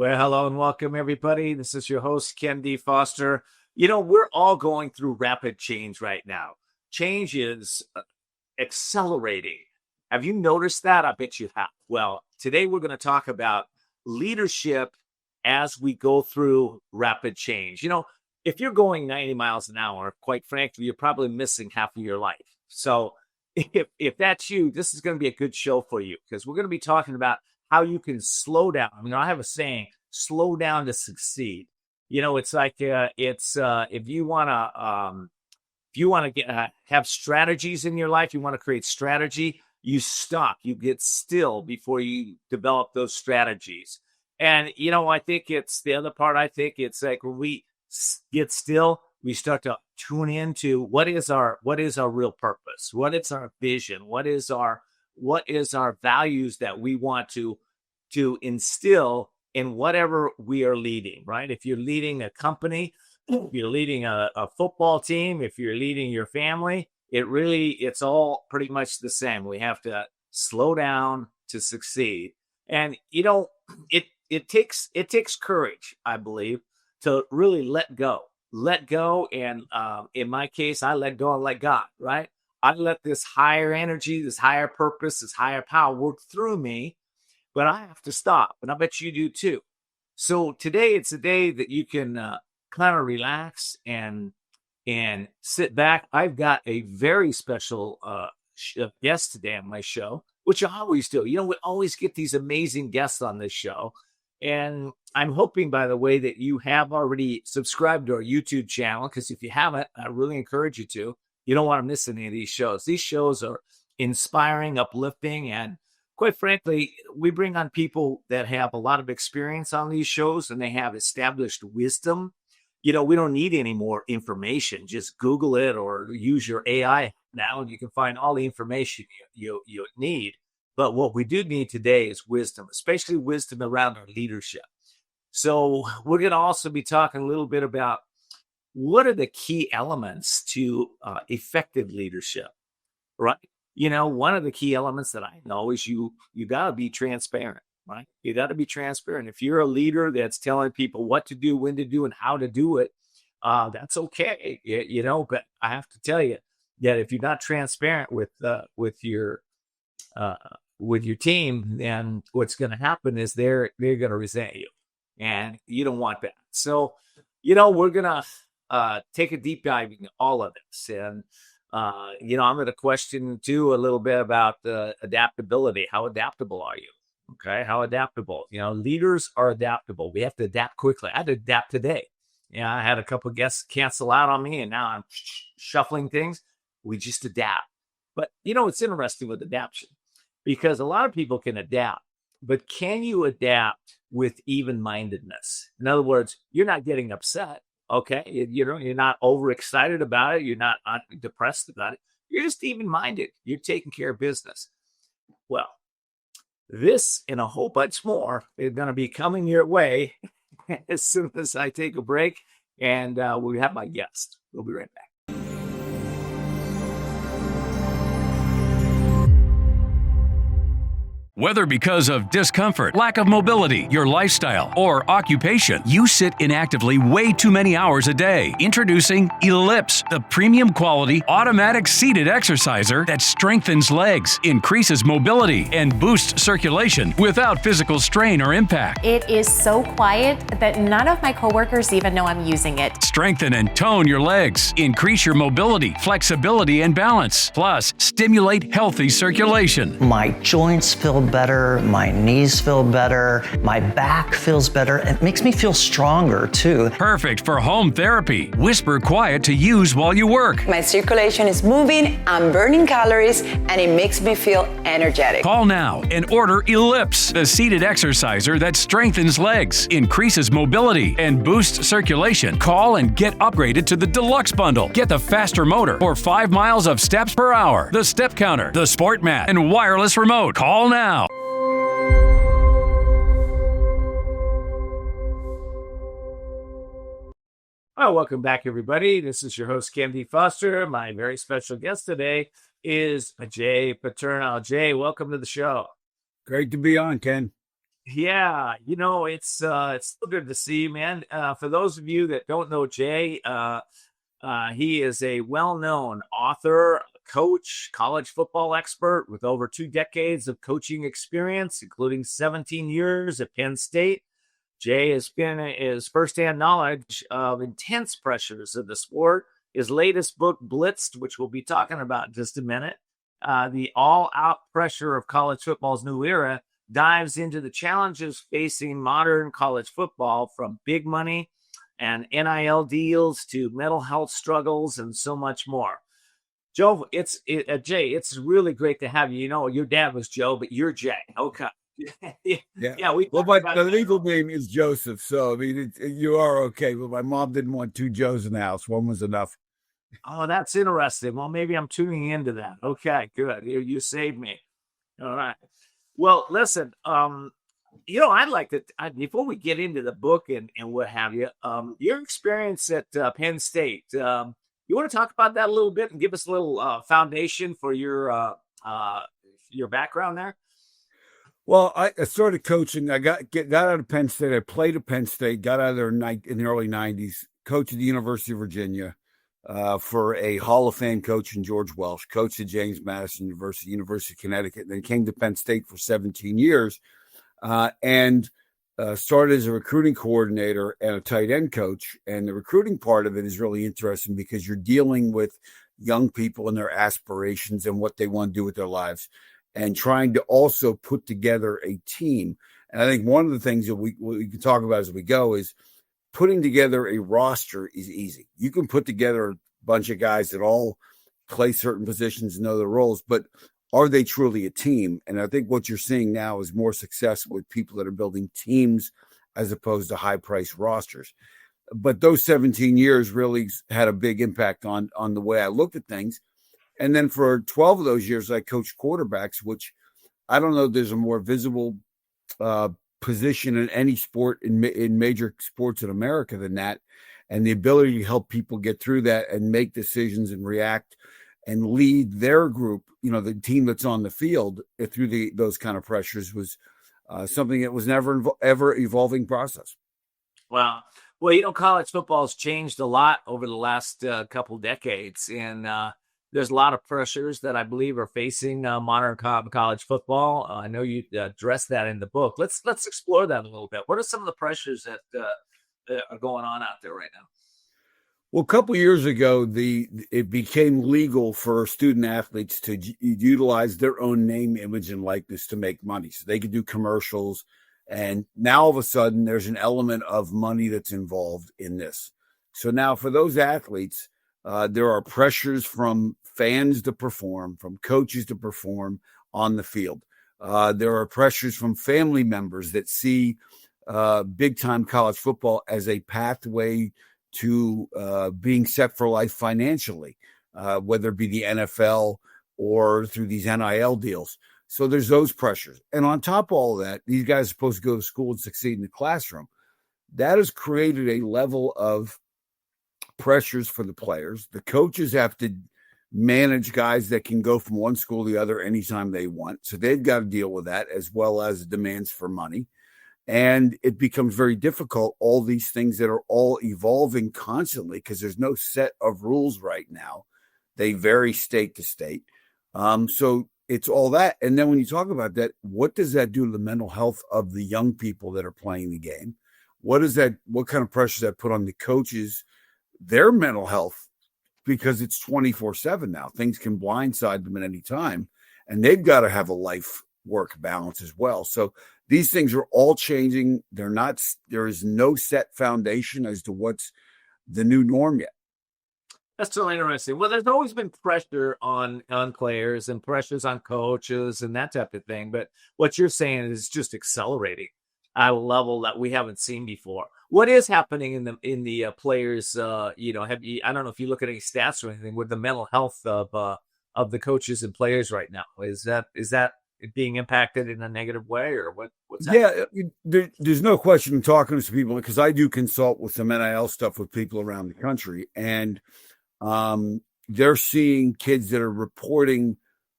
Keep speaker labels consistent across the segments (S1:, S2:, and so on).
S1: Well, hello and welcome, everybody. This is your host, Ken D. Foster. You know, we're all going through rapid change right now. Change is accelerating. Have you noticed that? I bet you have. Well, today we're going to talk about leadership as we go through rapid change. You know, if you're going 90 miles an hour, quite frankly, you're probably missing half of your life. So if that's you, this is going to be a good show for you because we're going to be talking about how you can slow down. I mean, I have a saying, slow down to succeed. You know, it's like if you want to have strategies in your life, you want to create strategy, you stop, you get still before you develop those strategies. And, you know, I think it's the other part. I think it's like when we get still, we start to tune into what is our real purpose? What is our vision? What is our values that we want to instill in whatever we are leading, right? If you're leading a company, if you're leading a football team, if you're leading your family, it's all pretty much the same. We have to slow down to succeed. And, you know, it takes courage, I believe, to really let go. And in my case, I let go and let God, right? I let this higher energy, this higher purpose, this higher power work through me, but I have to stop. And I bet you do too. So today, it's a day that you can kind of relax and sit back. I've got a very special guest today on my show, which I always do. You know, we always get these amazing guests on this show. And I'm hoping, by the way, that you have already subscribed to our YouTube channel, because if you haven't, I really encourage you to. You don't want to miss any of these shows. These shows are inspiring, uplifting, and quite frankly, we bring on people that have a lot of experience on these shows and they have established wisdom. You know, we don't need any more information. Just Google it or use your AI now and you can find all the information you need. But what we do need today is wisdom, especially wisdom around our leadership. So we're going to also be talking a little bit about what are the key elements to effective leadership, right? You know, one of the key elements that I know is you got to be transparent, right? You got to be transparent. If you're a leader that's telling people what to do, when to do, and how to do it, that's okay, you know. But I have to tell you that if you're not transparent with your team, then what's going to happen is they're going to resent you, and you don't want that. So, you know, we're going to take a deep dive into all of this. And, you know, I'm going to question too a little bit about adaptability. How adaptable are you? Okay. How adaptable? You know, leaders are adaptable. We have to adapt quickly. I had to adapt today. Yeah. I had a couple of guests cancel out on me and now I'm shuffling things. We just adapt. But, you know, it's interesting with adaptation because a lot of people can adapt, but can you adapt with even-mindedness? In other words, you're not getting upset. Okay, you're not overexcited about it. You're not depressed about it. You're just even-minded. You're taking care of business. Well, this and a whole bunch more is going to be coming your way as soon as I take a break, and we'll have my guest. We'll be right back.
S2: Whether because of discomfort, lack of mobility, your lifestyle, or occupation, you sit inactively way too many hours a day. Introducing Ellipse, the premium quality automatic seated exerciser that strengthens legs, increases mobility, and boosts circulation without physical strain or impact.
S3: It is so quiet that none of my coworkers even know I'm using it.
S2: Strengthen and tone your legs, increase your mobility, flexibility, and balance. Plus, stimulate healthy circulation.
S4: My joints feel better, my knees feel better, my back feels better. It makes me feel stronger too.
S2: Perfect for home therapy. Whisper quiet to use while you work.
S5: My circulation is moving, I'm burning calories, and it makes me feel energetic.
S2: Call now and order Ellipse, the seated exerciser that strengthens legs, increases mobility, and boosts circulation. Call and get upgraded to the Deluxe Bundle. Get the faster motor or 5 miles of steps per hour, the step counter, the sport mat, and wireless remote. Call now.
S1: Well, welcome back, everybody. This is your host, Ken D. Foster. My very special guest today is Paterno. Jay, welcome to the show.
S6: Great to be on, Ken.
S1: Yeah, it's so good to see you, man. For those of you that don't know Jay, he is a well-known author, coach, college football expert with over 2 decades of coaching experience, including 17 years at Penn State. Jay has been his firsthand knowledge of intense pressures of the sport. His latest book, Blitzed, which we'll be talking about in just a minute, the all-out pressure of college football's new era, dives into the challenges facing modern college football, from big money and NIL deals to mental health struggles and so much more. Joe, Jay, it's really great to have you. Your dad was Joe, but you're Jay. Okay.
S6: Yeah.
S1: We
S6: Well, but the legal name is Joseph, so I mean, you are okay. But my mom didn't want 2 Joes in the house; one was enough.
S1: Oh, that's interesting. Well, maybe I'm tuning into that. Okay, good. You saved me. All right. Well, listen, I'd like to, before we get into the book and what have you, your experience at Penn State, you want to talk about that a little bit and give us a little foundation for your background there?
S6: Well, I started coaching. I got out of Penn State. I played at Penn State. Got out of there in the early '90s. Coached at the University of Virginia for a Hall of Fame coach in George Welsh. Coached at James Madison University of Connecticut. And then came to Penn State for 17 years. And started as a recruiting coordinator and a tight end coach. And the recruiting part of it is really interesting because you're dealing with young people and their aspirations and what they want to do with their lives, and trying to also put together a team. And I think one of the things that we can talk about as we go is putting together a roster is easy. You can put together a bunch of guys that all play certain positions and know their roles, but are they truly a team? And I think what you're seeing now is more success with people that are building teams as opposed to high-priced rosters. But those 17 years really had a big impact on the way I looked at things. And then for 12 of those years, I coached quarterbacks, which I don't know there's a more visible position in any sport, in major sports in America, than that. And the ability to help people get through that and make decisions and react and lead their group, the team that's on the field through those kind of pressures, was something that was never ever evolving process.
S1: Wow. Well, college football has changed a lot over the last couple decades, and there's a lot of pressures that I believe are facing modern college football. I know you addressed that in the book. Let's explore that a little bit. What are some of the pressures that are going on out there right now?
S6: Well, a couple of years ago, it became legal for student athletes to utilize their own name, image, and likeness to make money. So they could do commercials. And now all of a sudden, there's an element of money that's involved in this. So now for those athletes, there are pressures from fans to perform, from coaches to perform on the field. There are pressures from family members that see big-time college football as a pathway to being set for life financially, whether it be the NFL or through these NIL deals. So there's those pressures. And on top of all of that, these guys are supposed to go to school and succeed in the classroom. That has created a level of pressures for the players. The coaches have to manage guys that can go from one school to the other anytime they want. So they've got to deal with that, as well as demands for money. And it becomes very difficult, all these things that are all evolving constantly, because there's no set of rules right now. They vary state to state. So it's all that. And then when you talk about that, what does that do to the mental health of the young people that are playing the game? What kind of pressure does that put on the coaches, their mental health? Because it's 24/7 now. Things can blindside them at any time, and they've got to have a life-work balance as well. So these things are all changing. There is no set foundation as to what's the new norm yet.
S1: That's so interesting. Well, there's always been pressure on players and pressures on coaches and that type of thing. But what you're saying is just accelerating at a level that we haven't seen before. What is happening in the players? I don't know if you look at any stats or anything with the mental health of the coaches and players right now. Is that being impacted in a negative way, or what's happening?
S6: Yeah, there's no question. Talking to some people, because I do consult with some NIL stuff with people around the country, and they're seeing kids that are reporting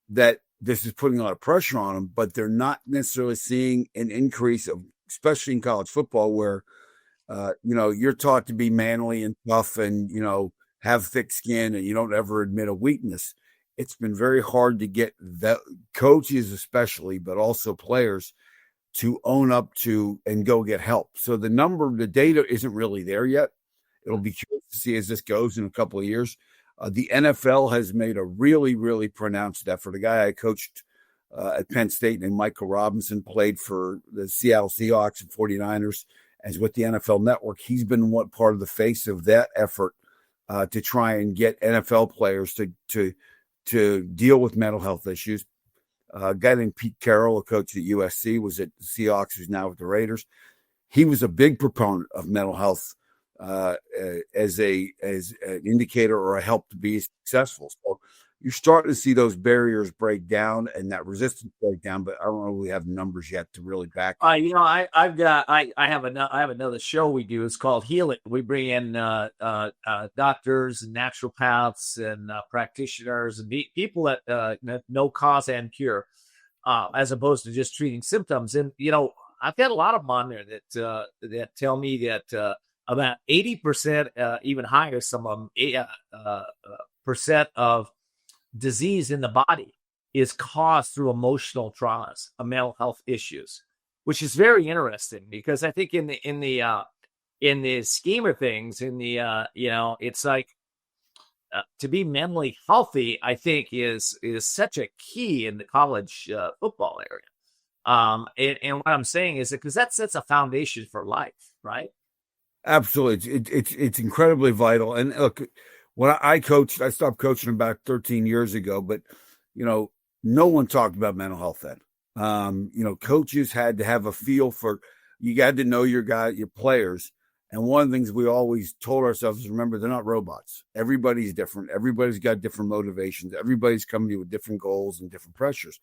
S6: that this is putting a lot of pressure on them, but they're not necessarily seeing an increase of, especially in college football, where you're taught to be manly and tough and, have thick skin, and you don't ever admit a weakness. It's been very hard to get the coaches, especially, but also players, to own up to and go get help. So the data isn't really there yet. It'll be curious to see as this goes in a couple of years. The NFL has made a really, really pronounced effort. A guy I coached at Penn State named Michael Robinson played for the Seattle Seahawks and 49ers as with the NFL Network. He's been one part of the face of that effort to try and get NFL players to deal with mental health issues. A guy named Pete Carroll, a coach at USC, was at the Seahawks, who's now with the Raiders. He was a big proponent of mental health as an indicator or a help to be successful. So you're starting to see those barriers break down and that resistance break down, but I don't know if we have numbers yet to really back.
S1: I have another show we do. It's called Heal It. We bring in doctors and naturopaths and practitioners and people that know cause and cure, as opposed to just treating symptoms. And I've got a lot of them on there that tell me that about 80%, even higher, some of them, percent of disease in the body is caused through emotional traumas, mental health issues, which is very interesting because I think in the scheme of things, it's like to be mentally healthy, I think is such a key in the college football area. And what I'm saying is that because that sets a foundation for life, right?
S6: Absolutely. It's incredibly vital. And look, when I coached, I stopped coaching about 13 years ago, but, no one talked about mental health then. Coaches had to have a feel for, you got to know your players. And one of the things we always told ourselves is, remember, they're not robots. Everybody's different. Everybody's got different motivations. Everybody's coming to you with different goals and different pressures.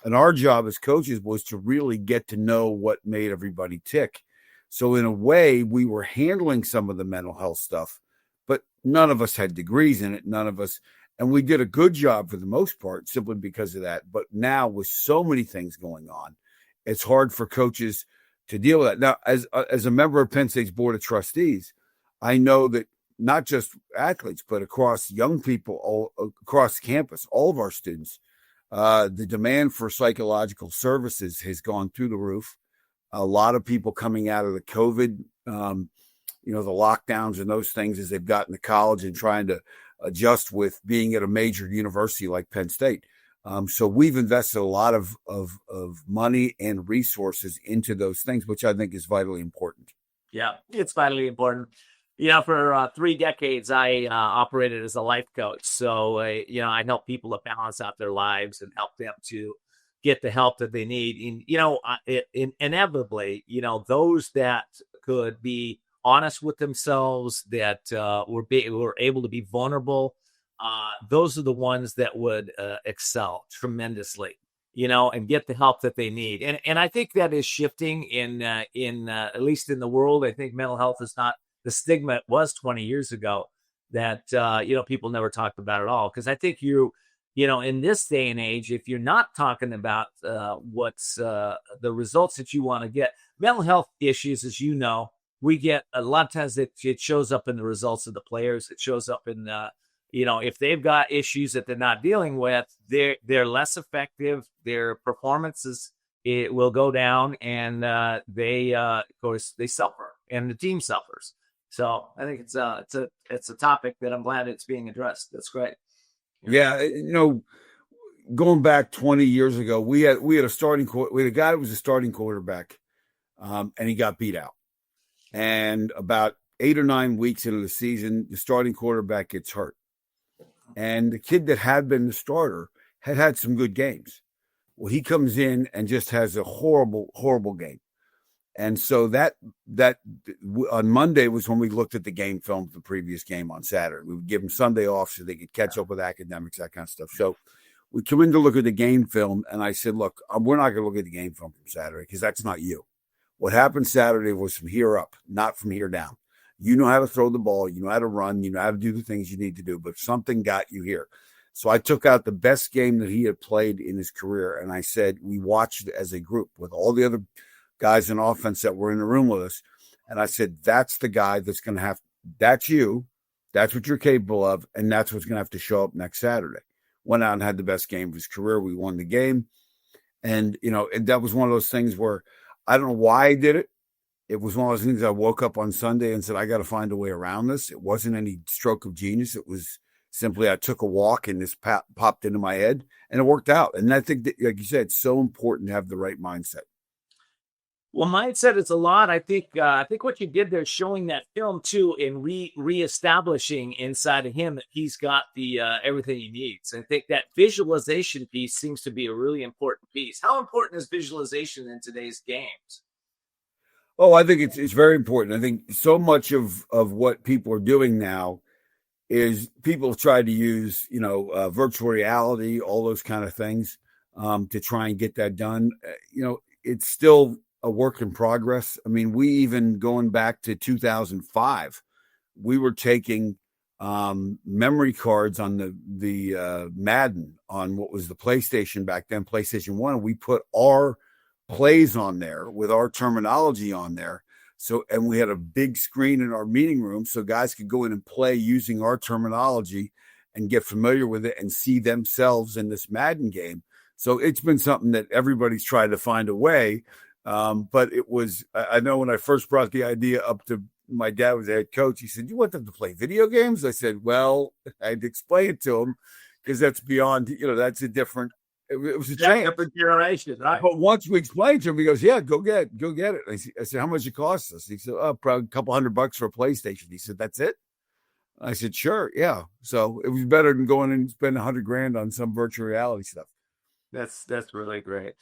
S6: And our job as coaches was to really get to know what made everybody tick. So in a way, we were handling some of the mental health stuff, but none of us had degrees in it. None of us. And we did a good job for the most part, simply because of that. But now with so many things going on, it's hard for coaches to deal with that. Now, as a member of Penn State's Board of Trustees, I know that not just athletes, but across young people, all across campus, all of our students, the demand for psychological services has gone through the roof. A lot of people coming out of the COVID, the lockdowns and those things as they've gotten to college and trying to adjust with being at a major university like Penn State. So we've invested a lot of money and resources into those things, which I think is vitally important.
S1: Yeah, it's vitally important. For 3 decades, I operated as a life coach. So, I help people to balance out their lives and help them to get the help that they need. And, inevitably, those that could be honest with themselves, that were able to be vulnerable, those are the ones that would excel tremendously, and get the help that they need. And I think that is shifting in at least in the world. I think mental health is not the stigma it was 20 years ago that, people never talked about at all. Because I think in this day and age, if you're not talking about what's the results that you want to get, mental health issues, as we get a lot of times it shows up in the results of the players. It shows up in if they've got issues that they're not dealing with, they're less effective. Their performances, it will go down, and they of course they suffer, and the team suffers. So I think it's a topic that I'm glad it's being addressed. That's great.
S6: Yeah, going back 20 years ago, we had a guy that was a starting quarterback, and he got beat out. And about 8 or 9 weeks into the season, the starting quarterback gets hurt. And the kid that had been the starter had some good games. Well, he comes in and just has a horrible, horrible game. And so that on Monday was when we looked at the game film of the previous game on Saturday. We would give them Sunday off so they could catch up with academics, that kind of stuff. So we come in to look at the game film, and I said, look, we're not going to look at the game film from Saturday because that's not you. What happened Saturday was from here up, not from here down. You know how to throw the ball. You know how to run. You know how to do the things you need to do, but something got you here. So I took out the best game that he had played in his career. And I said, we watched it as a group with all the other guys in offense that were in the room with us. And I said, that's the guy that's going to that's you. That's what you're capable of. And that's what's going to have to show up next Saturday. Went out and had the best game of his career. We won the game. And, and that was one of those things where I don't know why I did it. It was one of those things I woke up on Sunday and said, I got to find a way around this. It wasn't any stroke of genius. It was simply I took a walk and this popped into my head and it worked out. And I think that, like you said, it's so important to have the right mindset.
S1: Well, mindset is a lot. I think what you did there, showing that film too, and reestablishing inside of him that he's got the everything he needs. I think that visualization piece seems to be a really important piece. How important is visualization in today's games?
S6: Oh, I think it's very important. I think so much of what people are doing now is people try to use virtual reality, all those kind of things to try and get that done. It's still a work in progress. I mean, we even going back to 2005, we were taking memory cards on the Madden on what was the PlayStation back then, PlayStation 1. And we put our plays on there with our terminology on there. So, and we had a big screen in our meeting room so guys could go in and play using our terminology and get familiar with it and see themselves in this Madden game. So it's been something that everybody's tried to find a way. But it was, I know when I first brought the idea up to my dad was the head coach, he said, you want them to play video games? I said, well, I'd explain it to him because that's beyond, that's a different, it was a change.
S1: Different generation, right?
S6: But once we explained to him, he goes, yeah, go get it. I said, how much it costs us? He said, oh, probably a couple $100 for a PlayStation. He said, that's it? I said, sure. Yeah. So it was better than going and spend $100,000 on some virtual reality stuff.
S1: That's really great.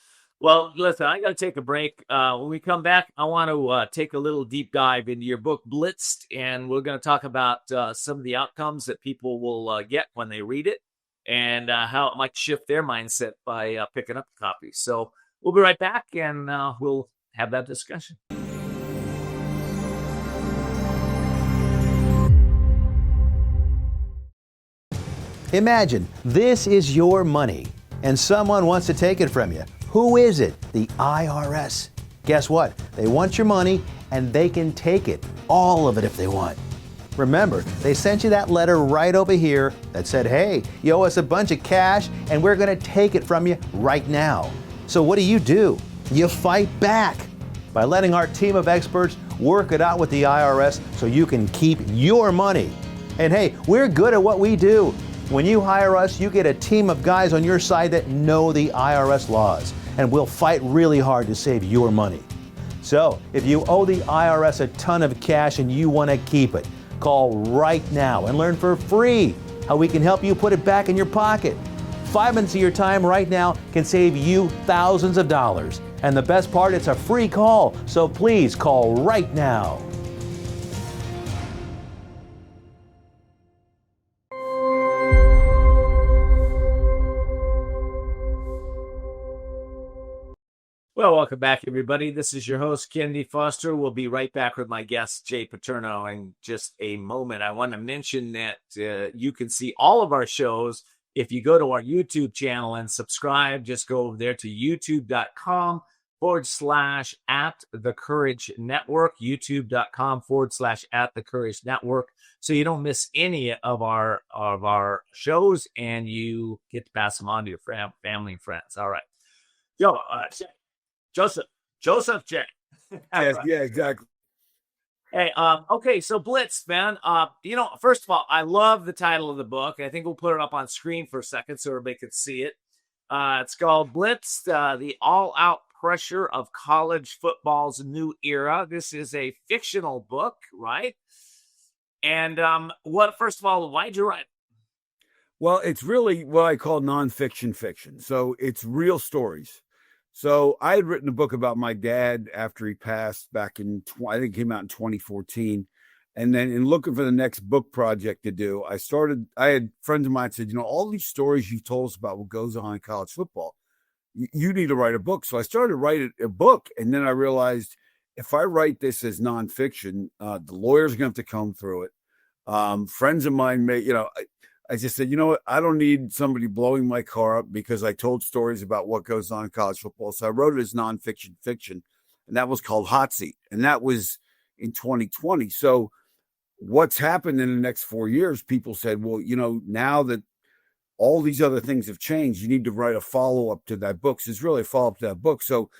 S1: Well, listen, I got to take a break. When we come back, I want to take a little deep dive into your book, Blitzed, and we're going to talk about some of the outcomes that people will get when they read it and how it might shift their mindset by picking up a copy. So we'll be right back, and we'll have that discussion.
S7: Imagine this is your money, and someone wants to take it from you. Who is it? The IRS. Guess what? They want your money and they can take it, all of it if they want. Remember, they sent you that letter right over here that said, hey, you owe us a bunch of cash and we're going to take it from you right now. So what do? You fight back by letting our team of experts work it out with the IRS so you can keep your money. And hey, we're good at what we do. When you hire us, you get a team of guys on your side that know the IRS laws, and we'll fight really hard to save your money. So, if you owe the IRS a ton of cash and you want to keep it, call right now and learn for free how we can help you put it back in your pocket. 5 minutes of your time right now can save you thousands of dollars. And the best part, it's a free call, so please call right now.
S1: Well, welcome back, everybody. This is your host, Kennedy Foster. We'll be right back with my guest, Jay Paterno, in just a moment. I want to mention that you can see all of our shows if you go to our YouTube channel and subscribe. Just go over there to youtube.com/@the-Courage-Network, youtube.com/@the-Courage-Network, so you don't miss any of our shows and you get to pass them on to your family and friends. All right. Joseph J.
S6: Yes, yeah, exactly.
S1: Hey, okay, so Blitz, man. First of all, I love the title of the book. I think we'll put it up on screen for a second so everybody can see it. It's called Blitzed, the all-out pressure of college football's new era. This is a fictional book, right? And first of all, why'd you write it?
S6: Well, it's really what I call nonfiction fiction. So it's real stories. So I had written a book about my dad after he passed back I think it came out in 2014. And then in looking for the next book project to do, I had friends of mine said, all these stories you told us about what goes on in college football, you need to write a book. So I started writing a book. And then I realized if I write this as nonfiction, the lawyers are going to have to comb through it. Friends of mine may, I just said, you know what? I don't need somebody blowing my car up because I told stories about what goes on in college football. So I wrote it as nonfiction fiction, and that was called Hot Seat. And that was in 2020. So what's happened in the next 4 years, people said, well, you know, now that all these other things have changed, you need to write a follow-up to that book. So it's really a follow-up to that book. So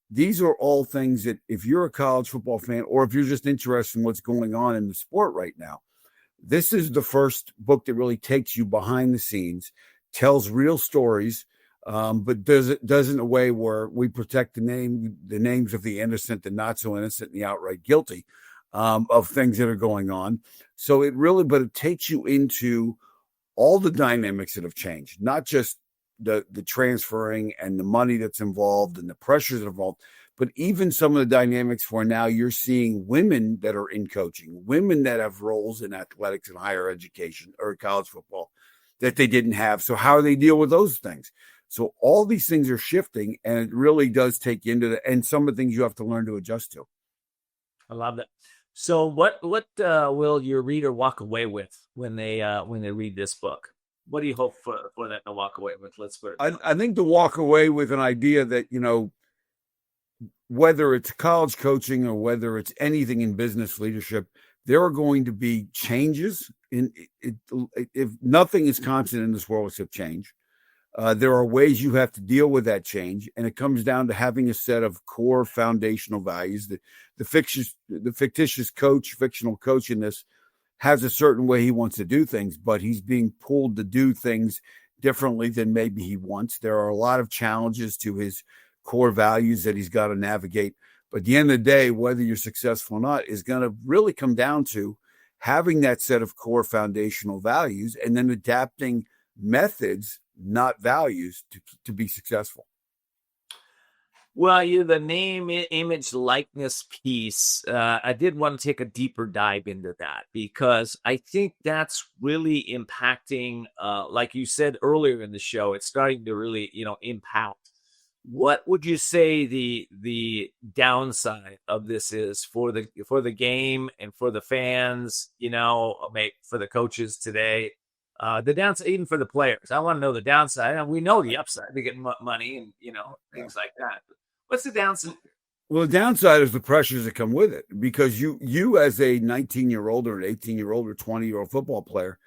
S6: these are all things that if you're a college football fan or if you're just interested in what's going on in the sport right now, this is the first book that really takes you behind the scenes, tells real stories, but does it in a way where we protect the names of the innocent, the not so innocent, and the outright guilty of things that are going on. So but it takes you into all the dynamics that have changed, not just the transferring and the money that's involved and the pressures involved, but even some of the dynamics where now you're seeing women that are in coaching, women that have roles in athletics and higher education or college football that they didn't have. So how do they deal with those things? So all these things are shifting, and it really does take you into and some of the things you have to learn to adjust to.
S1: I love that. So what will your reader walk away with when they read this book? What do you hope for them to walk away with? Let's put it.
S6: I think to walk away with an idea that, you know, whether it's college coaching or whether it's anything in business leadership, there are going to be changes. If nothing is constant in this world except change, there are ways you have to deal with that change, and it comes down to having a set of core foundational values. The fictitious coach, fictional coach in this has a certain way he wants to do things, but he's being pulled to do things differently than maybe he wants. There are a lot of challenges to his core values that he's got to navigate. But at the end of the day, whether you're successful or not is going to really come down to having that set of core foundational values and then adapting methods, not values, to be successful.
S1: Well, the name, image, likeness piece, I did want to take a deeper dive into that because I think that's really impacting, like you said earlier in the show, it's starting to really, impact. What would you say the downside of this is for the game and for the fans, for the coaches today? The downside, even for the players. I want to know the downside. We know the upside. They get money and, things like that. What's the downside?
S6: Well, the downside is the pressures that come with it because you as a 19-year-old or an 18-year-old or 20-year-old football player,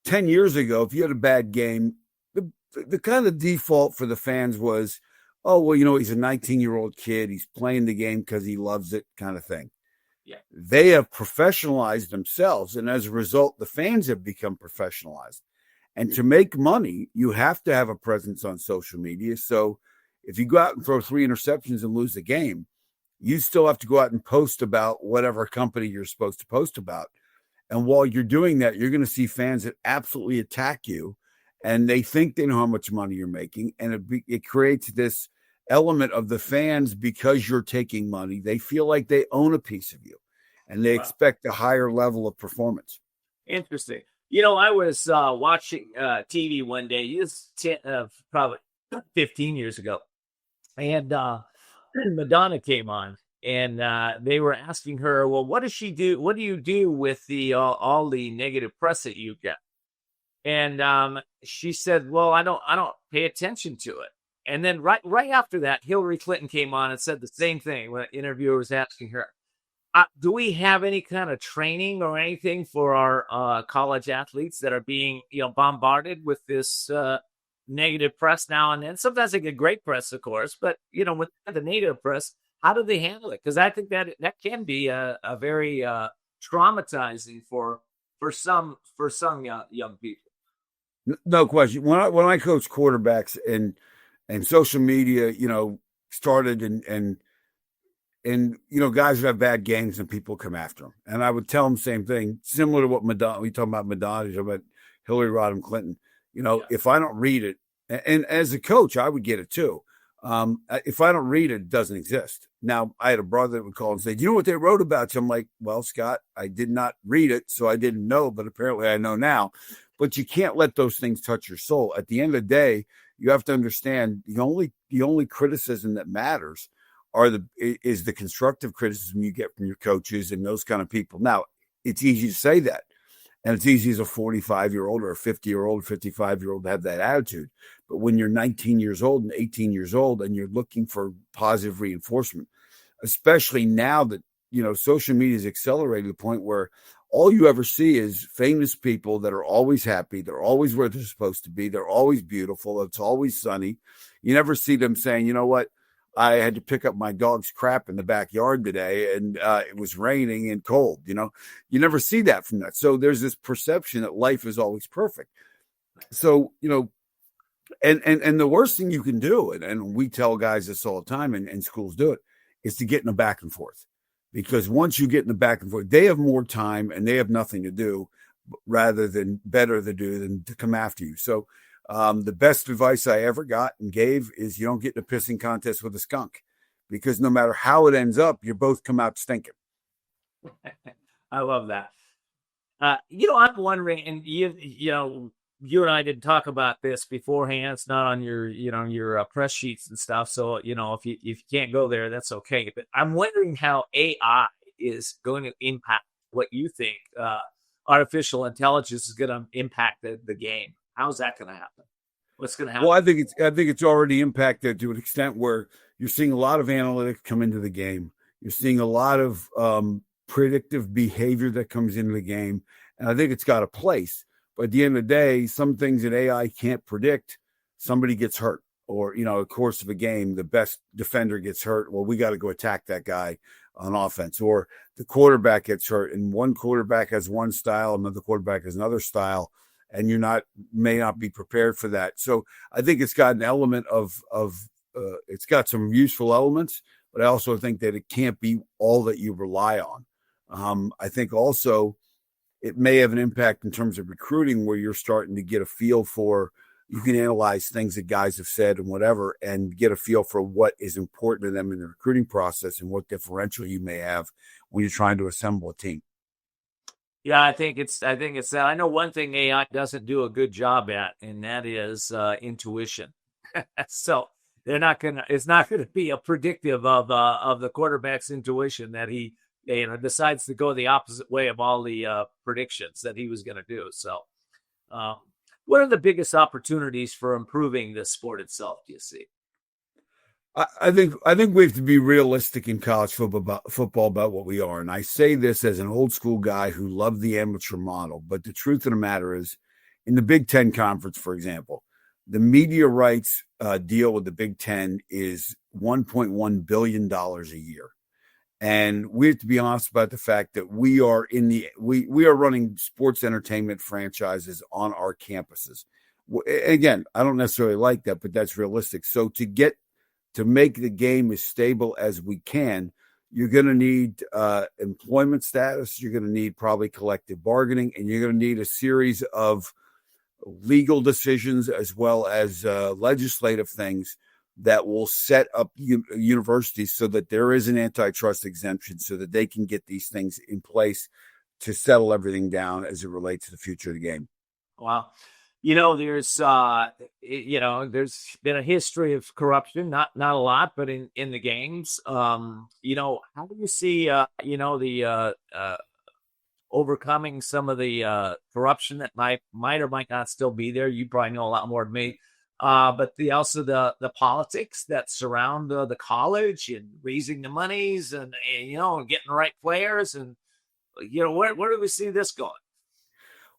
S6: 10 years ago, if you had a bad game, the kind of default for the fans was, oh, well, he's a 19-year-old kid. He's playing the game because he loves it kind of thing.
S1: Yeah.
S6: They have professionalized themselves, and as a result, the fans have become professionalized. And to make money, you have to have a presence on social media. So if you go out and throw 3 interceptions and lose the game, you still have to go out and post about whatever company you're supposed to post about. And while you're doing that, you're going to see fans that absolutely attack you, and they think they know how much money you're making. And it creates this element of the fans, because you're taking money, they feel like they own a piece of you, and they expect a higher level of performance.
S1: Interesting. I was watching TV one day, probably 15 years ago, and Madonna came on, and they were asking her, well, what does she do? What do you do with all the negative press that you get? And she said, well, I don't pay attention to it. And then right after that, Hillary Clinton came on and said the same thing when the interviewer was asking her, do we have any kind of training or anything for our college athletes that are being bombarded with this negative press now and then? Sometimes they get great press, of course, but with the negative press, how do they handle it? Because I think that can be a very traumatizing for some young people.
S6: No question. When I coach quarterbacks and social media, started and guys would have bad games and people come after them. And I would tell them the same thing, similar to what Madonna, we talk about Madonna, we talk about Hillary Rodham Clinton. If I don't read it, and as a coach, I would get it too. If I don't read it, it doesn't exist. Now, I had a brother that would call and say, do you know what they wrote about you? I'm like, well, Scott, I did not read it, so I didn't know, but apparently I know now. But you can't let those things touch your soul. At the end of the day, you have to understand the only criticism that matters is the constructive criticism you get from your coaches and those kind of people. Now, it's easy to say that. And it's easy as a 45-year-old or a 50-year-old, 55-year-old to have that attitude. But when you're 19 years old and 18 years old and you're looking for positive reinforcement, especially now that, social media is accelerating to the point where all you ever see is famous people that are always happy. They're always where they're supposed to be. They're always beautiful. It's always sunny. You never see them saying, you know what? I had to pick up my dog's crap in the backyard today, and it was raining and cold. You never see that from that. So there's this perception that life is always perfect. So, and the worst thing you can do, and we tell guys this all the time, and schools do it, is to get in the back and forth. Because once you get in the back and forth, they have more time and they have nothing to do rather than better to do than to come after you. So, the best advice I ever got and gave is you don't get in a pissing contest with a skunk, because no matter how it ends up, you both come out stinking.
S1: I love that. I'm wondering, and you and I didn't talk about this beforehand. It's not on your press sheets and stuff. So, if you can't go there, that's okay. But I'm wondering how AI is going to impact what you think artificial intelligence is going to impact the game. How's that going to happen? What's going to happen?
S6: Well, I think it's already impacted to an extent where you're seeing a lot of analytics come into the game. You're seeing a lot of predictive behavior that comes into the game, and I think it's got a place. But at the end of the day, some things that AI can't predict, somebody gets hurt, or a course of a game, the best defender gets hurt. Well, we got to go attack that guy on offense, or the quarterback gets hurt, and one quarterback has one style, another quarterback has another style. And may not be prepared for that. So I think it's got an element of it's got some useful elements, but I also think that it can't be all that you rely on. I think also it may have an impact in terms of recruiting, where you're starting to get a feel for, you can analyze things that guys have said and whatever, and get a feel for what is important to them in the recruiting process and what differential you may have when you're trying to assemble a team.
S1: Yeah, I think it's that. I know one thing AI doesn't do a good job at, and that is intuition. So it's not gonna be a predictive of the quarterback's intuition that he decides to go the opposite way of all the predictions that he was going to do. So, what are the biggest opportunities for improving the sport itself, do you see?
S6: I think we have to be realistic in college football about what we are. And I say this as an old school guy who loved the amateur model. But the truth of the matter is, in the Big Ten Conference, for example, the media rights deal with the Big Ten is $1.1 billion a year. And we have to be honest about the fact that we are running sports entertainment franchises on our campuses. Again, I don't necessarily like that, but that's realistic. So to make the game as stable as we can, you're going to need employment status. You're going to need probably collective bargaining, and you're going to need a series of legal decisions as well as legislative things that will set up universities so that there is an antitrust exemption, so that they can get these things in place to settle everything down as it relates to the future of the game.
S1: Wow. There's been a history of corruption, not a lot, but in the games. How do you see, the overcoming some of the corruption that might or might not still be there? You probably know a lot more than me. But also the politics that surround the college and raising the monies and getting the right players, and where do we see this going?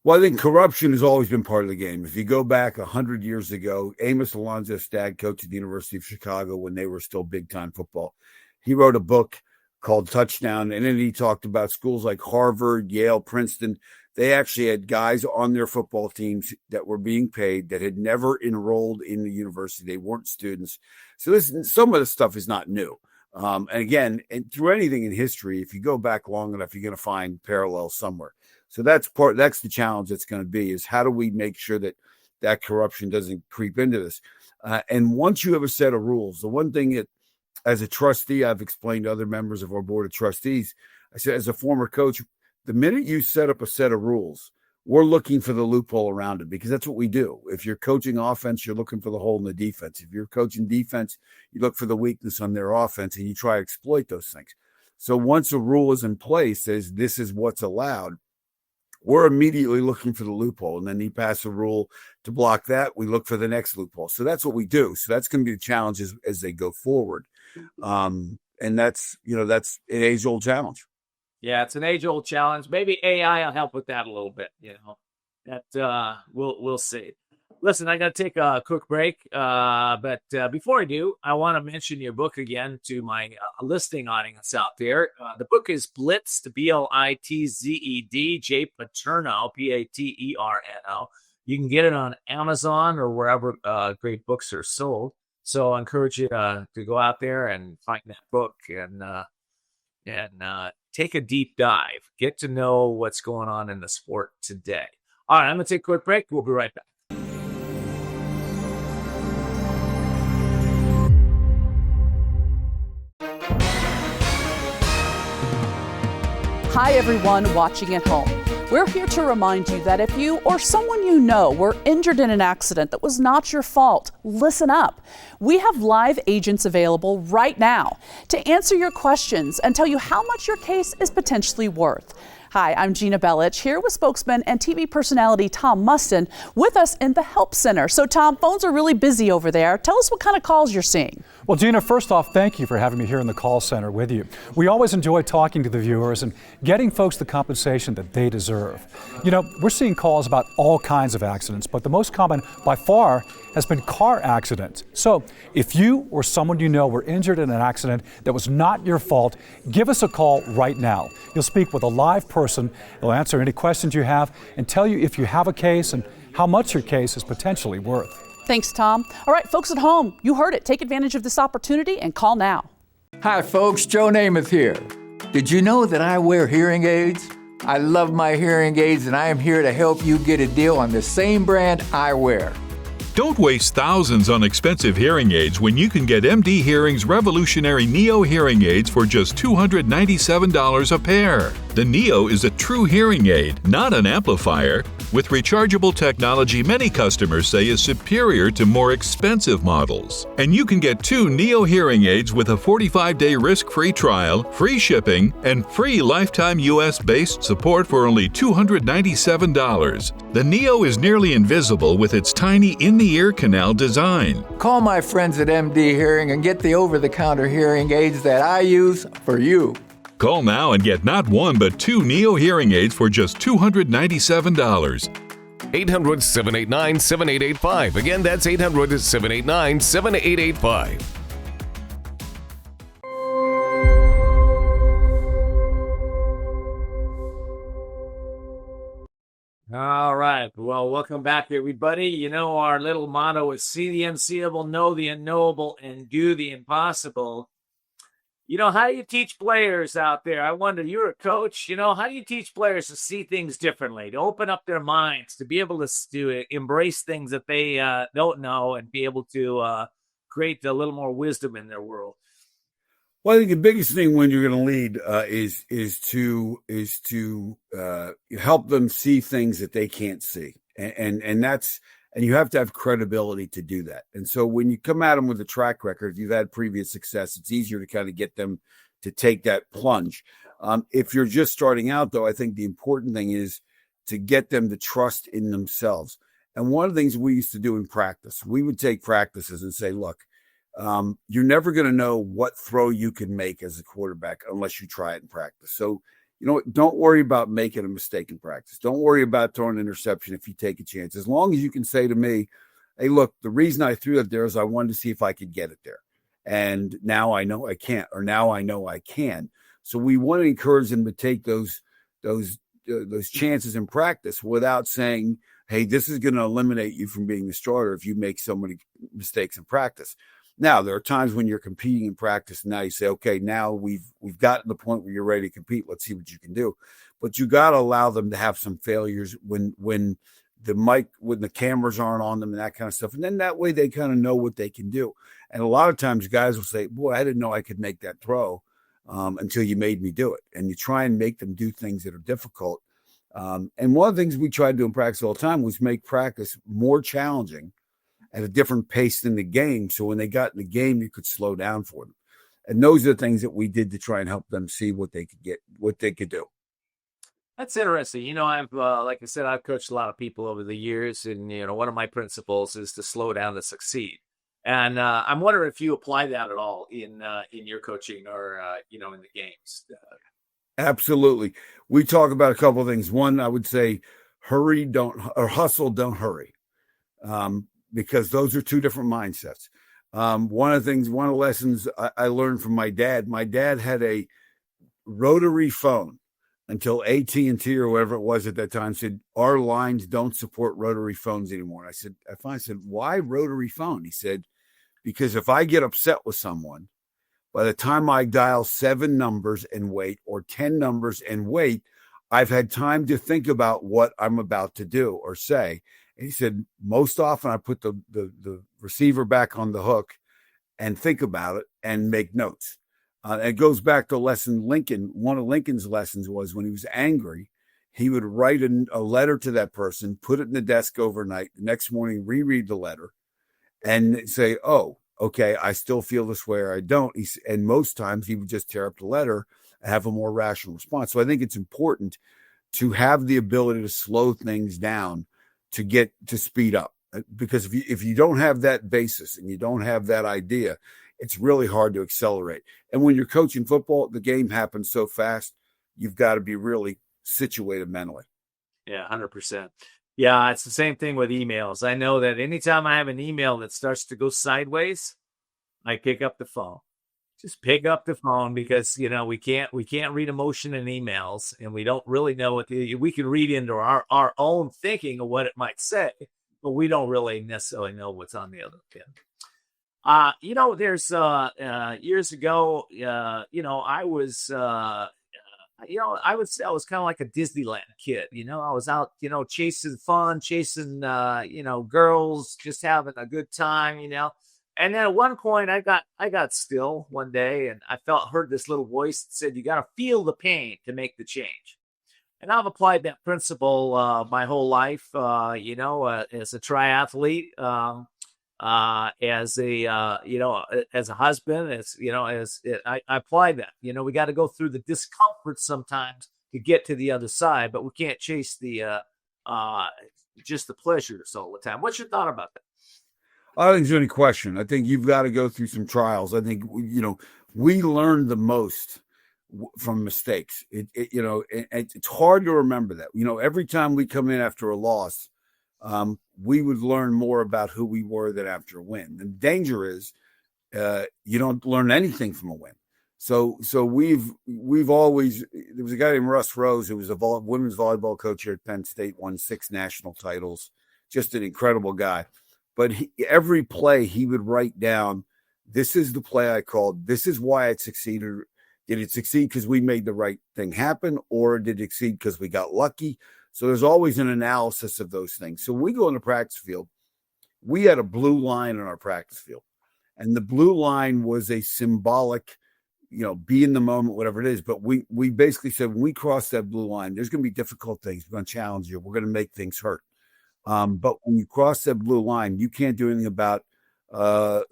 S6: Well, I think corruption has always been part of the game. If you go back 100 years ago, Amos Alonzo's dad coached at the University of Chicago when they were still big-time football. He wrote a book called Touchdown, and then he talked about schools like Harvard, Yale, Princeton. They actually had guys on their football teams that were being paid that had never enrolled in the university. They weren't students. So some of this stuff is not new. And again, and through anything in history, if you go back long enough, you're going to find parallels somewhere. So that's the challenge that's going to be, is how do we make sure that corruption doesn't creep into this? And once you have a set of rules, the one thing that, as a trustee, I've explained to other members of our board of trustees, I said, as a former coach, the minute you set up a set of rules, we're looking for the loophole around it, because that's what we do. If you're coaching offense, you're looking for the hole in the defense. If you're coaching defense, you look for the weakness on their offense and you try to exploit those things. So once a rule is in place, says this is what's allowed, we're immediately looking for the loophole. And then you pass a rule to block that. We look for the next loophole. So that's what we do. So that's going to be the challenge as they go forward. And that's an age-old challenge.
S1: Yeah, it's an age-old challenge. Maybe AI will help with that a little bit. That we'll see. Listen, I got to take a quick break, but before I do, I want to mention your book again to my listening audience out there. The book is Blitzed, Blitzed, J. Paterno, Paterno. You can get it on Amazon or wherever great books are sold. So I encourage you to go out there and find that book and take a deep dive. Get to know what's going on in the sport today. All right, I'm going to take a quick break. We'll be right back.
S8: Hi, everyone watching at home. We're here to remind you that if you or someone you know were injured in an accident that was not your fault, listen up. We have live agents available right now to answer your questions and tell you how much your case is potentially worth. Hi, I'm Gina Bellich, here with spokesman and TV personality Tom Mustin with us in the Help Center. So, Tom, phones are really busy over there. Tell us what kind of calls you're seeing.
S9: Well, Gina, first off, thank you for having me here in the call center with you. We always enjoy talking to the viewers and getting folks the compensation that they deserve. You know, we're seeing calls about all kinds of accidents, but the most common by far has been car accidents. So if you or someone you know were injured in an accident that was not your fault, give us a call right now. You'll speak with a live person. They'll answer any questions you have and tell you if you have a case and how much your case is potentially worth.
S8: Thanks, Tom. All right, folks at home, you heard it. Take advantage of this opportunity and call now.
S10: Hi, folks. Joe Namath here. Did you know that I wear hearing aids? I love my hearing aids, and I am here to help you get a deal on the same brand I wear.
S11: Don't waste thousands on expensive hearing aids when you can get MD Hearing's revolutionary Neo hearing aids for just $297 a pair. The Neo is a true hearing aid, not an amplifier. With rechargeable technology many customers say is superior to more expensive models. And you can get 2 Neo hearing aids with a 45-day risk-free trial, free shipping, and free lifetime US-based support for only $297. The Neo is nearly invisible with its tiny in-the-ear canal design.
S10: Call my friends at MD Hearing and get the over-the-counter hearing aids that I use for you.
S11: Call now and get not 1 but 2 Neo hearing aids for just $297.
S12: 800-789-7885. Again, that's 800-789-7885.
S1: All right. Well, welcome back, everybody. You know, our little motto is see the unseeable, know the unknowable, and do the impossible. You know, how do you teach players out there? I wonder, you're a coach, how do you teach players to see things differently, to open up their minds, to be able to embrace things that they don't know and be able to create a little more wisdom in their world?
S6: Well, I think the biggest thing when you're going to lead is to help them see things that they can't see, and you have to have credibility to do that. And so when you come at them with a track record, if you've had previous success, it's easier to kind of get them to take that plunge. If you're just starting out, though, I think the important thing is to get them to trust in themselves. And one of the things we used to do in practice, we would take practices and say, look, you're never going to know what throw you can make as a quarterback unless you try it in practice. So, don't worry about making a mistake in practice. Don't worry about throwing an interception if you take a chance. As long as you can say to me, hey, look, the reason I threw it there is I wanted to see if I could get it there. And now I know I can't, or now I know I can. So we want to encourage them to take those chances in practice without saying, hey, this is going to eliminate you from being the starter if you make so many mistakes in practice. Now, there are times when you're competing in practice, and now you say, okay, now we've gotten to the point where you're ready to compete. Let's see what you can do. But you got to allow them to have some failures when the cameras aren't on them and that kind of stuff. And then that way they kind of know what they can do. And a lot of times guys will say, boy, I didn't know I could make that throw until you made me do it. And you try and make them do things that are difficult. And one of the things we try to do in practice all the time was make practice more challenging at a different pace than the game. So when they got in the game, you could slow down for them. And those are the things that we did to try and help them see what they could do.
S1: That's interesting. I've like I said, I've coached a lot of people over the years, and one of my principles is to slow down to succeed. And I'm wondering if you apply that at all in your coaching or in the games.
S6: Absolutely. We talk about a couple of things. One, I would say, hustle, don't hurry, because those are two different mindsets. One of the lessons I learned from my dad. My dad had a rotary phone until AT&T or whatever it was at that time said, our lines don't support rotary phones anymore. And I said, why rotary phone? He said, because if I get upset with someone, by the time I dial 7 numbers and wait, or 10 numbers and wait, I've had time to think about what I'm about to do or say. And he said, most often I put the receiver back on the hook and think about it and make notes. It goes back to lesson Lincoln. One of Lincoln's lessons was when he was angry, he would write a letter to that person, put it in the desk overnight, the next morning reread the letter and say, oh, okay, I still feel this way or I don't. And most times he would just tear up the letter and have a more rational response. So I think it's important to have the ability to slow things down to get to speed up. Because if you don't have that basis and you don't have that idea, it's really hard to accelerate. And when you're coaching football, the game happens so fast, you've got to be really situated mentally.
S1: Yeah, 100%. Yeah, it's the same thing with emails. I know that anytime I have an email that starts to go sideways, I pick up the phone. Just pick up the phone because, we can't read emotion in emails, and we don't really know we can read into our own thinking of what it might say, but we don't really necessarily know what's on the other end. There's years ago, I was, I would say I was kind of like a Disneyland kid. I was out, chasing fun, chasing, girls, just having a good time, And then at one point, I got still one day, and I heard this little voice that said, "You got to feel the pain to make the change." And I've applied that principle my whole life. As a triathlete. As a husband, I applied that. We got to go through the discomfort sometimes to get to the other side, but we can't chase just the pleasures all the time. What's your thought about that?
S6: I don't think there's any question. I think you've got to go through some trials. I think, we learn the most from mistakes. It's hard to remember that. Every time we come in after a loss, we would learn more about who we were than after a win. The danger is you don't learn anything from a win. So we've always, there was a guy named Russ Rose who was a women's volleyball coach here at Penn State, won 6 national titles, just an incredible guy. But every play he would write down, this is the play I called, this is why it succeeded. Did it succeed because we made the right thing happen, or did it succeed because we got lucky? So there's always an analysis of those things. So when we go on the practice field, we had a blue line on our practice field. And the blue line was a symbolic, be in the moment, whatever it is. But we basically said, when we cross that blue line, there's going to be difficult things. We're going to challenge you. We're going to make things hurt. But when you cross that blue line, you can't do anything about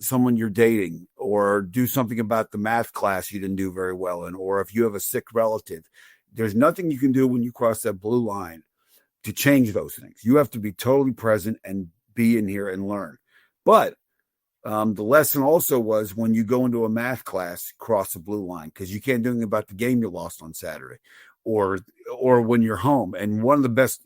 S6: someone you're dating, or do something about the math class you didn't do very well in, or if you have a sick relative. There's nothing you can do when you cross that blue line to change those things. You have to be totally present and be in here and learn. But the lesson also was, when you go into a math class, cross the blue line, because you can't do anything about the game you lost on Saturday, or when you're home. And one of the best,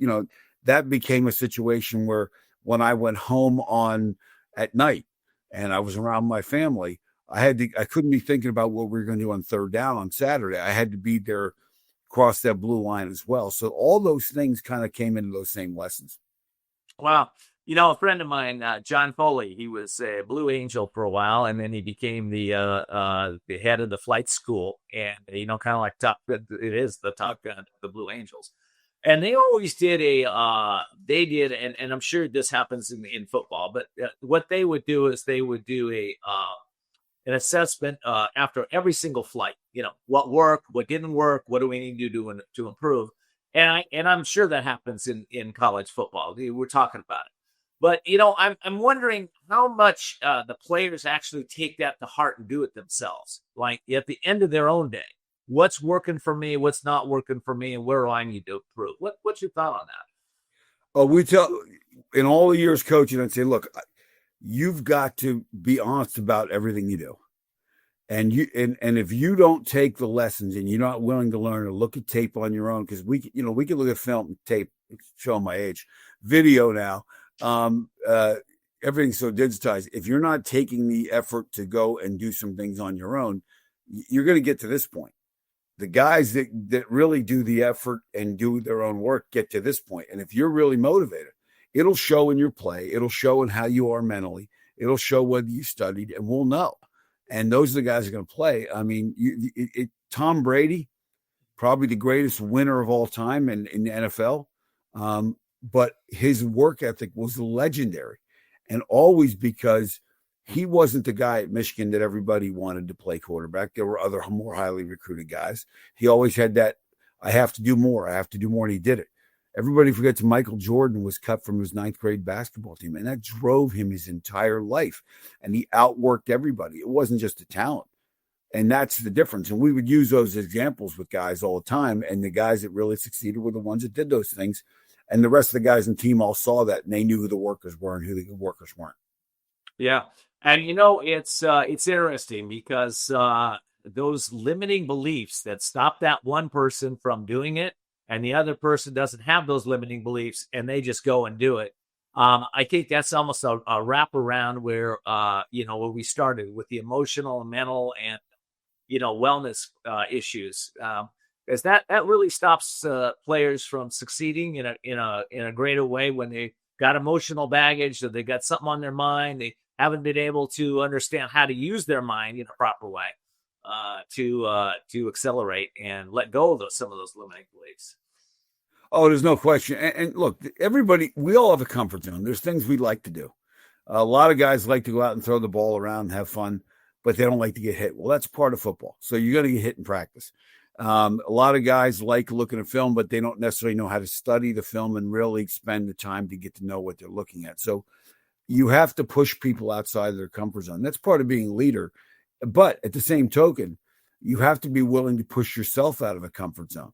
S6: that became a situation where when I went home at night and I was around my family, I couldn't be thinking about what we were going to do on third down on Saturday. I had to be there, cross that blue line as well. So all those things kind of came into those same lessons.
S1: Wow. A friend of mine, John Foley, he was a Blue Angel for a while, and then he became the head of the flight school, and kind of like it is the Top Gun, the Blue Angels. And they always did and I'm sure this happens in football, but what they would do is they would do an assessment after every single flight. What worked, what didn't work, what do we need to do to improve? And I'm sure that happens in college football. We're talking about it. But, I'm wondering how much the players actually take that to heart and do it themselves, like at the end of their own day. what's working for me, what's not working for me, and where do I need to improve? What's your thought on that?
S6: Oh, we tell in all the years coaching, I'd say, look, you've got to be honest about everything you do. And if you don't take the lessons and you're not willing to learn or look at tape on your own, because we can look at film and tape, showing my age, video now, everything's so digitized. If you're not taking the effort to go and do some things on your own, you're going to get to this point. The guys that really do the effort and do their own work get to this point. And if you're really motivated, it'll show in your play. It'll show in how you are mentally. It'll show whether you studied, and we'll know. And those are the guys who are going to play. I mean, Tom Brady, probably the greatest winner of all time in the NFL. But his work ethic was legendary, and always because he wasn't the guy at Michigan that everybody wanted to play quarterback. There were other more highly recruited guys. He always had that, I have to do more. I have to do more. And he did it. Everybody forgets Michael Jordan was cut from his 9th grade basketball team, and that drove him his entire life. And he outworked everybody. It wasn't just a talent. And that's the difference. And we would use those examples with guys all the time. And the guys that really succeeded were the ones that did those things. And the rest of the guys in the team all saw that, and they knew who the workers were and who the workers weren't.
S1: Yeah. And, it's interesting because those limiting beliefs that stop that one person from doing it, and the other person doesn't have those limiting beliefs and they just go and do it. I think that's almost a wraparound where we started with the emotional and mental and, wellness issues. Because that really stops players from succeeding in a greater way when they got emotional baggage or they got something on their mind. They haven't been able to understand how to use their mind in a proper way to accelerate and let go of some of those limiting beliefs.
S6: Oh, there's no question. And look, everybody, we all have a comfort zone. There's things we like to do. A lot of guys like to go out and throw the ball around and have fun, but they don't like to get hit. Well, that's part of football. So you're going to get hit in practice. A lot of guys like looking at film, but they don't necessarily know how to study the film and really spend the time to get to know what they're looking at. So you have to push people outside of their comfort zone. That's part of being a leader. But at the same token, you have to be willing to push yourself out of a comfort zone.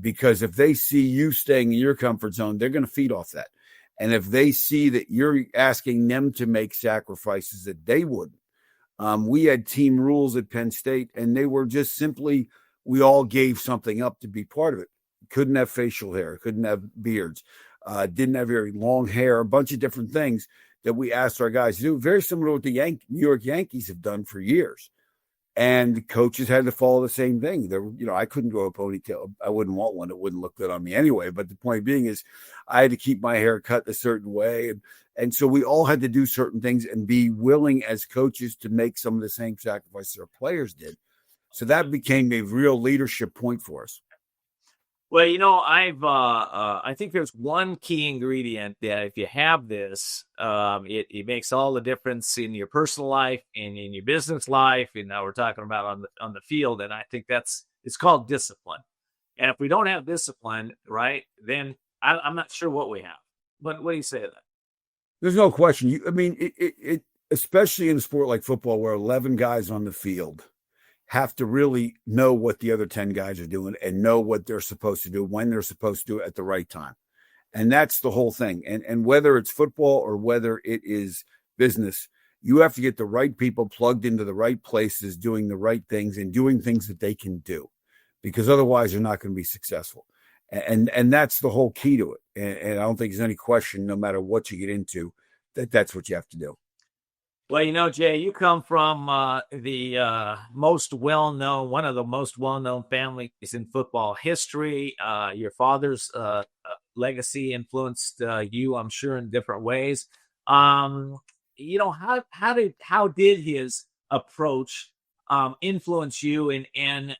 S6: Because if they see you staying in your comfort zone, they're going to feed off that. And if they see that you're asking them to make sacrifices that they wouldn't, we had team rules at Penn State, and they were just simply, we all gave something up to be part of it. Couldn't have facial hair, couldn't have beards, didn't have very long hair, a bunch of different things that we asked our guys to do. Very similar to what the New York Yankees have done for years. And the coaches had to follow the same thing. I couldn't grow a ponytail. I wouldn't want one. It wouldn't look good on me anyway. But the point being is I had to keep my hair cut a certain way. And so we all had to do certain things and be willing as coaches to make some of the same sacrifices our players did. So that became a real leadership point for us.
S1: Well, I think there's one key ingredient that if you have this, it makes all the difference in your personal life and in your business life. And now we're talking about on the field. And I think it's called discipline. And if we don't have discipline, right, then I'm not sure what we have. But what do you say to that?
S6: There's no question. It especially in a sport like football where 11 guys on the field have to really know what the other 10 guys are doing and know what they're supposed to do, when they're supposed to do it at the right time. And that's the whole thing. And whether it's football or whether it is business, you have to get the right people plugged into the right places, doing the right things and doing things that they can do, because otherwise you're not going to be successful. And that's the whole key to it. And I don't think there's any question, no matter what you get into, that's what you have to do.
S1: Well, Jay, you come from one of the most well-known families in football history. Your father's legacy influenced you, I'm sure, in different ways. How did his approach influence you? And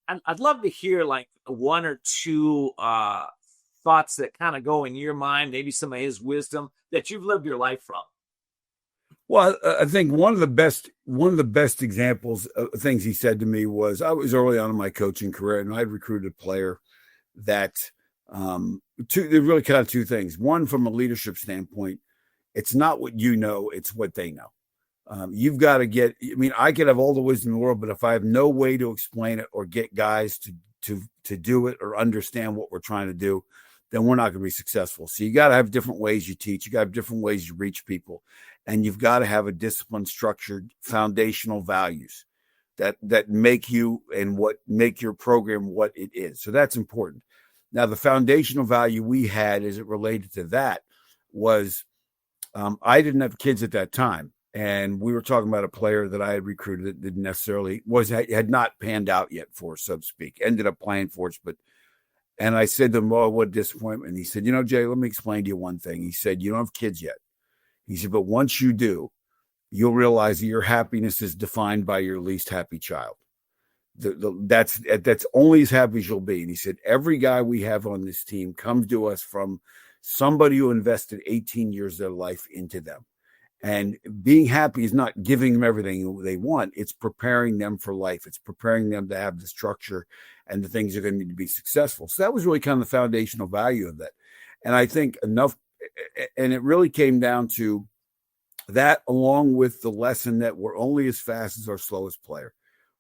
S1: I'd love to hear like one or two thoughts that kind of go in your mind, maybe some of his wisdom that you've lived your life from.
S6: Well, I think one of the best examples of things he said to me was, I was early on in my coaching career and I'd recruited a player that they really kind of two things. One, from a leadership standpoint, it's not what you know, it's what they know. You've got to get, I mean, I could have all the wisdom in the world, but if I have no way to explain it or get guys to do it or understand what we're trying to do, then we're not going to be successful. So you got to have different ways you teach. You got to have different ways you reach people. And you've got to have a disciplined, structured, foundational values that make you and what make your program what it is. So that's important. Now, the foundational value we had as it related to that was I didn't have kids at that time. And we were talking about a player that I had recruited that didn't necessarily had not panned out yet for us, so to speak. Ended up playing for us, and I said to him, "Oh, what disappointment!" And he said, "You know, Jay, let me explain to you one thing." He said, "You don't have kids yet." He said, "But once you do, you'll realize that your happiness is defined by your least happy child. That's only as happy as you'll be." And he said, "Every guy we have on this team comes to us from somebody who invested 18 years of their life into them." And being happy is not giving them everything they want. It's preparing them for life. It's preparing them to have the structure and the things they're going to need to be successful. So that was really kind of the foundational value of that. And I think enough, and it really came down to that, along with the lesson that we're only as fast as our slowest player.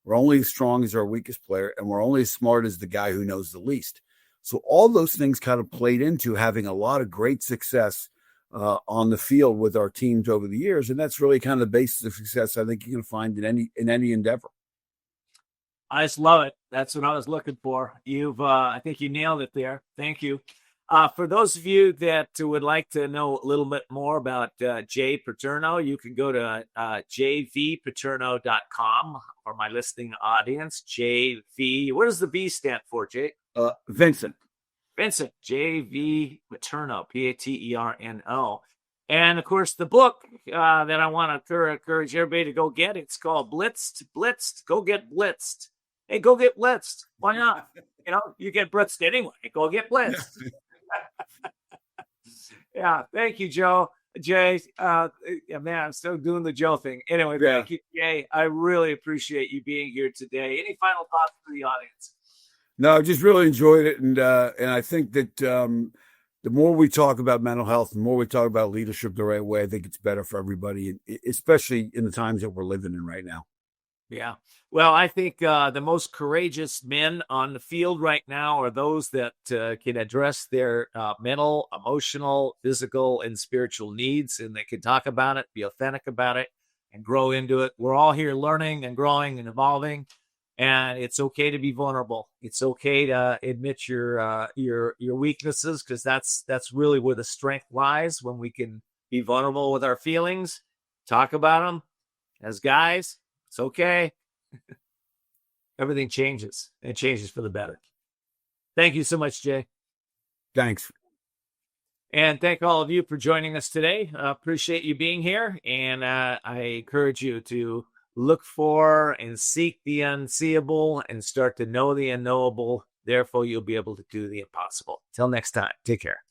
S6: We're only as strong as our weakest player, and we're only as smart as the guy who knows the least. So all those things kind of played into having a lot of great success on the field with our teams over the years. And that's really kind of the basis of success I think you're going to find in any endeavor.
S1: I just love it. That's what I was looking for. I think you nailed it there. Thank you. For those of you that would like to know a little bit more about Jay Paterno, you can go to jvpaterno.com for my listening audience. JV, what does the V stand for, Jay?
S6: Vincent, J.V.
S1: Paterno, Paterno. And, of course, the book that I want to encourage everybody to go get, it's called Blitzed. Go get Blitzed. Hey, go get Blitzed. Why not? You get blitzed anyway. Go get Blitzed. Yeah, thank you, Jay. Man, I'm still doing the Joe thing. Anyway, Thank you, Jay. I really appreciate you being here today. Any final thoughts for the audience?
S6: No, I just really enjoyed it. And I think that the more we talk about mental health, the more we talk about leadership the right way, I think it's better for everybody, especially in the times that we're living in right now.
S1: Yeah. Well, I think the most courageous men on the field right now are those that can address their mental, emotional, physical, and spiritual needs, and they can talk about it, be authentic about it, and grow into it. We're all here learning and growing and evolving. And it's okay to be vulnerable. It's okay to admit your weaknesses, because that's really where the strength lies, when we can be vulnerable with our feelings, talk about them. As guys, it's okay. Everything changes. It changes for the better. Thank you so much, Jay.
S6: Thanks.
S1: And thank all of you for joining us today. Appreciate you being here. And I encourage you to look for and seek the unseeable and start to know the unknowable. Therefore, you'll be able to do the impossible. Till next time, take care.